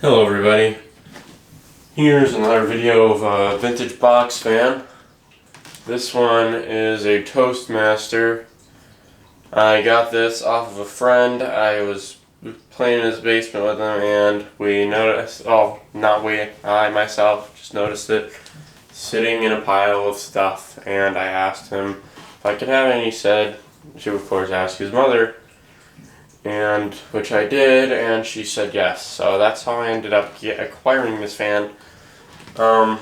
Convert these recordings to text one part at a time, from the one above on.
Hello everybody, here's another video of a vintage box fan. This one is a Toastmaster. I got this off of a friend. I was playing in his basement with him and we noticed, I myself just noticed it sitting in a pile of stuff, and I asked him if I could have it, and he said she would of course ask his mother. And which I did, and she said yes. So that's how I ended up acquiring this fan. I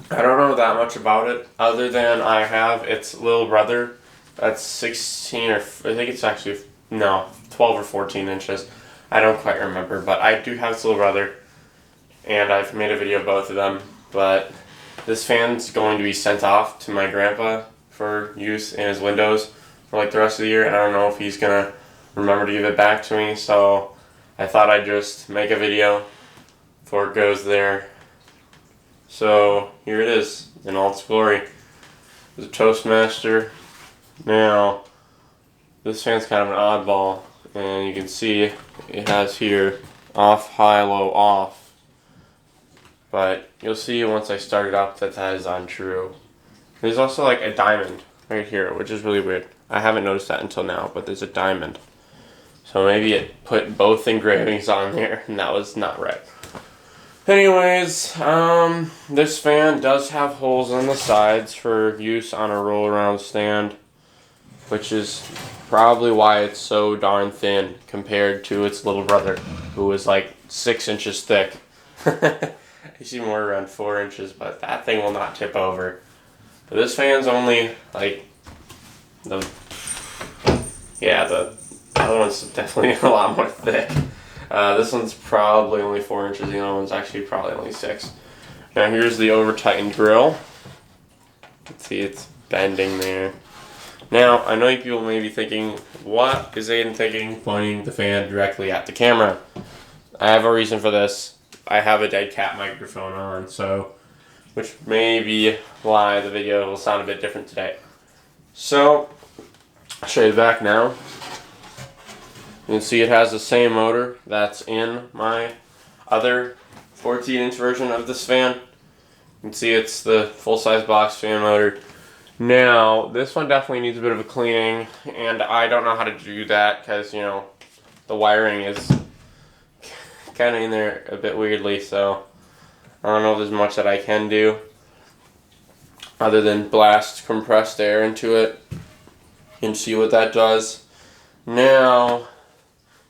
don't know that much about it, other than I have its little brother that's 16 or I think it's actually 12 or 14 inches. I don't quite remember, but I do have its little brother, and I've made a video of both of them. But this fan's going to be sent off to my grandpa for use in his windows for like the rest of the year, and I don't know if he's gonna remember to give it back to me, so I thought I'd just make a video before it goes there. So here it is in all its glory. The Toastmaster. Now this fan's kind of an oddball, and you can see it has here off, high, low, off, but you'll see once I start it up that is untrue. There's also like a diamond right here, which is really weird. I haven't noticed that until now, but there's a diamond. So maybe it put both engravings on there, and that was not right. Anyways, this fan does have holes on the sides for use on a roll-around stand, which is probably why it's so darn thin compared to its little brother, who is like 6 inches thick. Actually more around 4 inches, but that thing will not tip over. But this fan's only like the other one's definitely a lot more thick. This one's probably only 4 inches. The other one's actually probably only 6. Now here's the over-tightened grill. Let's see, it's bending there. Now, I know you people may be thinking, what is Aiden thinking pointing the fan directly at the camera? I have a reason for this. I have a dead cat microphone on, so which may be why the video will sound a bit different today. So, I'll show you the back now. You can see it has the same motor that's in my other 14-inch version of this fan. You can see it's the full-size box fan motor. Now, this one definitely needs a bit of a cleaning, and I don't know how to do that because, you know, the wiring is kind of in there a bit weirdly, so I don't know if there's much that I can do other than blast compressed air into it and see what that does. Now,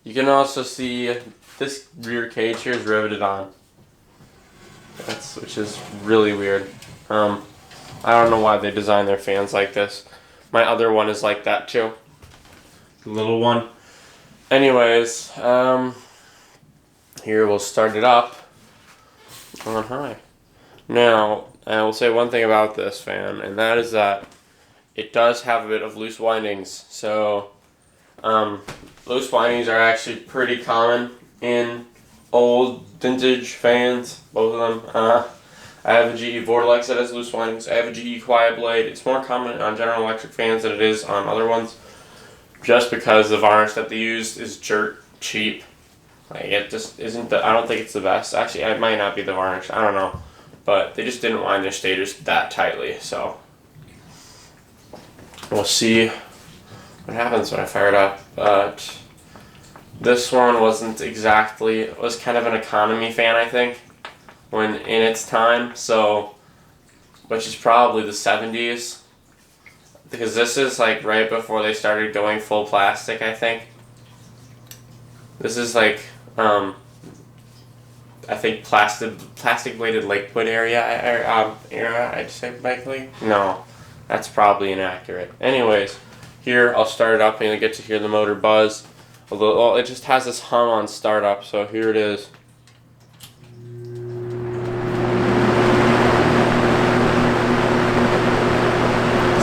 you can also see this rear cage here is riveted on, which is really weird. I don't know why they design their fans like this. My other one is like that too, the little one. Anyways, here we'll start it up on high. Now, I will say one thing about this fan, and that is that it does have a bit of loose windings. So, loose windings are actually pretty common in old vintage fans, both of them. I have a GE Vortex that has loose windings. I have a GE Quiet Blade. It's more common on General Electric fans than it is on other ones, just because the varnish that they used is dirt cheap. Like, it just isn't I don't think it's the best. Actually, it might not be the varnish. I don't know. But they just didn't wind their stators that tightly, so we'll see what happens when I fire it up. But this one wasn't exactly, it was kind of an economy fan, I think, when in its time, so, which is probably the 70s, because this is like right before they started going full plastic, I think. This is like, I think plastic bladed liquid era, I'd say likely. No, that's probably inaccurate. Anyways, here I'll start it up and you get to hear the motor buzz. Well, it just has this hum on startup, so here it is.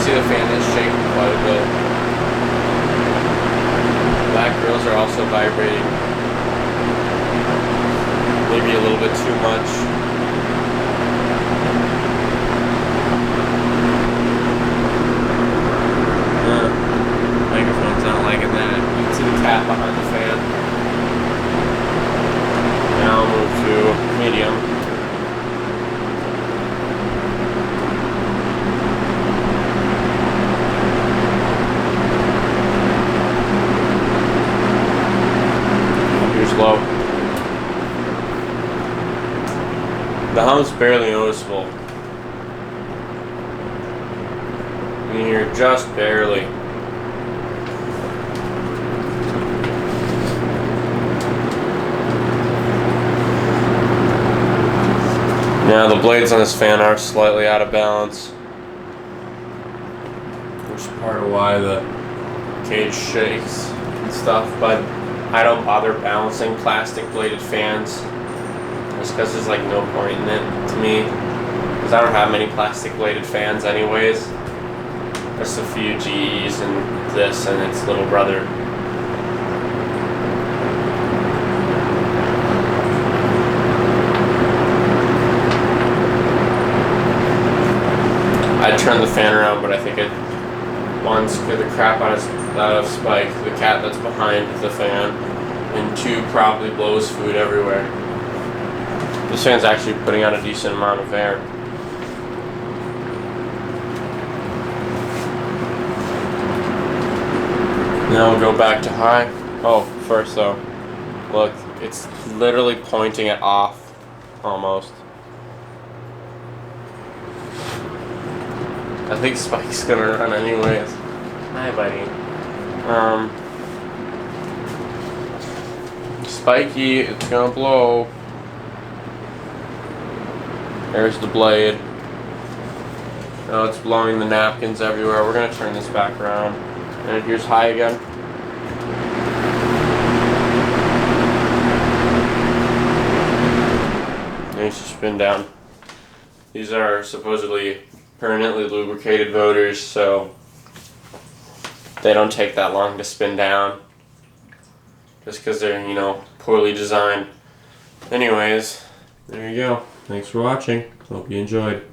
See the fan is shaking quite a bit. Black grills are also vibrating. Maybe a little bit too much. Microphone's not liking that. You can see the cat behind the fan. Now I'll move medium. Here's low. The hum's barely noticeable. I mean, you're just barely. Now the blades on this fan are slightly out of balance, which is part of why the cage shakes and stuff, but I don't bother balancing plastic bladed fans just because there's like no point in it to me, because I don't have many plastic bladed fans anyways. Just a few GEs and this and its little brother. I turned the fan around, but I think it one scared the crap out of Spike, the cat that's behind the fan, and two probably blows food everywhere. This fan's actually putting out a decent amount of air. Now we'll go back to high. Oh, first though, look, it's literally pointing it off, almost. I think Spike's gonna run anyways. Hi, buddy. Spiky, it's gonna blow. There's the blade. Now it's blowing the napkins everywhere. We're gonna turn this back around. And here's high again. Needs to spin down. These are supposedly permanently lubricated motors, so they don't take that long to spin down. Just because they're, you know, poorly designed. Anyways, there you go. Thanks for watching. Hope you enjoyed.